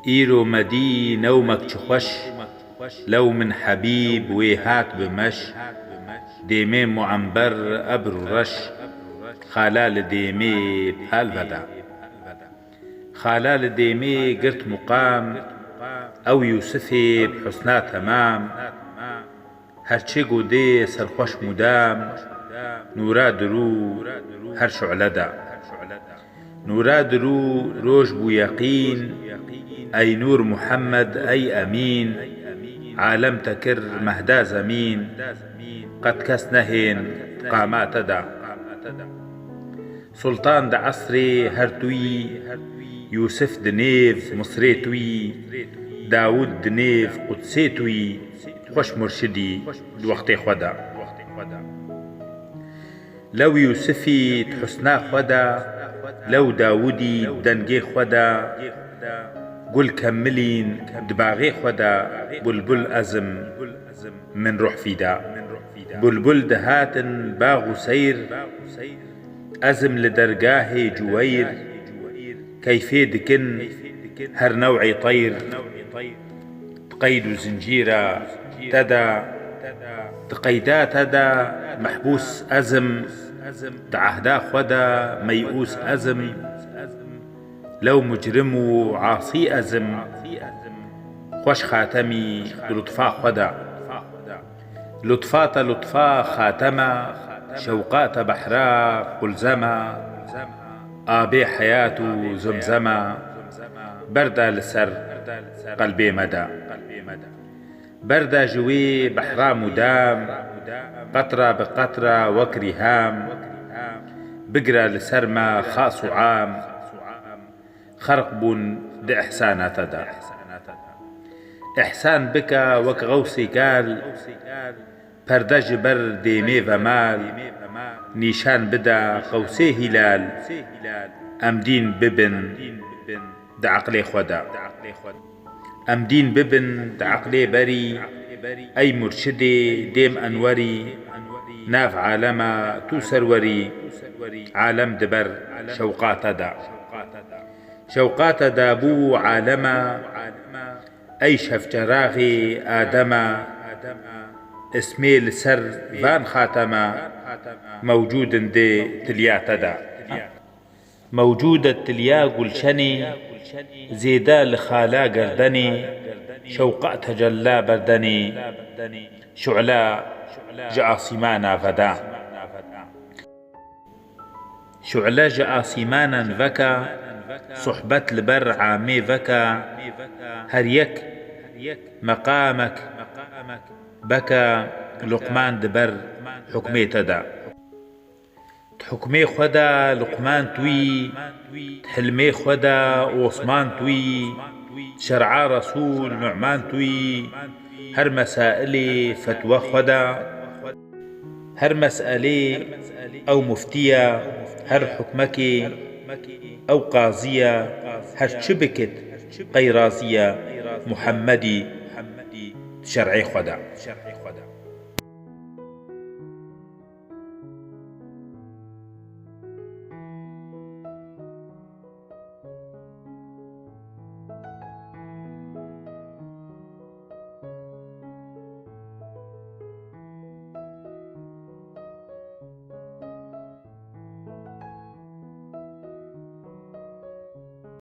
ئیرۆ مەدی نەومەک چ خۆش لەو من حەبیب وێ هات بمەش دێمێ موعەمبەر ئەبر و ڕەش خالا لە دێمێ پال بەدا خالا لە دێمێ گرت موقام ئەو یوسفێ بحوسنا تەمام هەرچێ گودێ سەرخۆش مودام نورا درو هەر شعلەدا نورا درو ڕۆژ بوو یەقین ئەی نور محەممەد ئەی ئەمین عالەم تەکر مەهدا زەمین قەت کەس نەهێن قاماتەدا سوڵتان دە عەسرێ هەردووی یوسف دنێڤ مسرێ توی داود دنێڤ قودسێ توی خۆش مرشدی دووەختێ خۆدا لەو یوسفی حوسنا خۆدا لەو داودی دەنگێ خۆدا گول کەملین دباغێ خۆدا بولبول ئەزم من ڕوح فیدا بولبول دەهاتن باغ و سەیر ئەزم لە دەرگاهێ جوەیر کەیفێ دکن هەر نەوعی طەیر قەید و زنجیرە تەدا قەیدا تەدا مەحبوس ئەزم دعهدا خۆدا مەیئوس ئەزم لەو مجرم و عاسی ئەزم خۆش خاتەمی لوتفا خۆدا لوتفاتە لوتفا خاتەمە شەوقاتە بەحرا قولزەمە ئابێ حەیات و زمزەمە بەردا لەسەر قەلبێ مەدا بەردا ژوێ بەحرا مودام قەترە بە قەترە وەک ریهام بگرە لەسەرمە خاس و عام خەرق بوون دە ئەحساناتەدا ئەحسان بکە وەک غەوسی کال پەردە ji ber دێمێ vەمال نیشان بدە قەوسێ هیلال ئەم دین ببن دە عەقلێ خۆدا ئەم دین ببن دە عەقلێ بەری ئەی مرشدێ دێم ئەنوەری ناف عالەمە تو سەروەری عالەم دبەر شەوقاتەدا شەوقاتەدا بوو عالەمە ئەی شەفجەراغێ ئادەمە اسمێ لەسەر ڤان خاتەمە مەوجودن دێ تلیاتەدا مەوجودە تلیا گولشەنێ زێدە لە خالا گەردەنێ شەوقە تەجەلا بەردەنێ شوعلە ژە ئاسیمانە ڤەدا شوعلە ژە ئاسیمانەن ڤەکە صحبەت لەبەر عامێ ڤەکە هەر یەک مەقامەک بەکە لوقمان دبەر حوکمێتەدا حوکمێ خۆدا لوقمان توی حلمێ خۆدا عوسمان توی شەرعا ڕەسوول نوعمان توی هەر مەسائلێ فتوە خۆدا هەر مەسئلێ ئەو مفتیە هەر حوکمەکێ ئەو قازیە هەر چ بکت قەیرازیە محەممەدی شەرعی خۆدا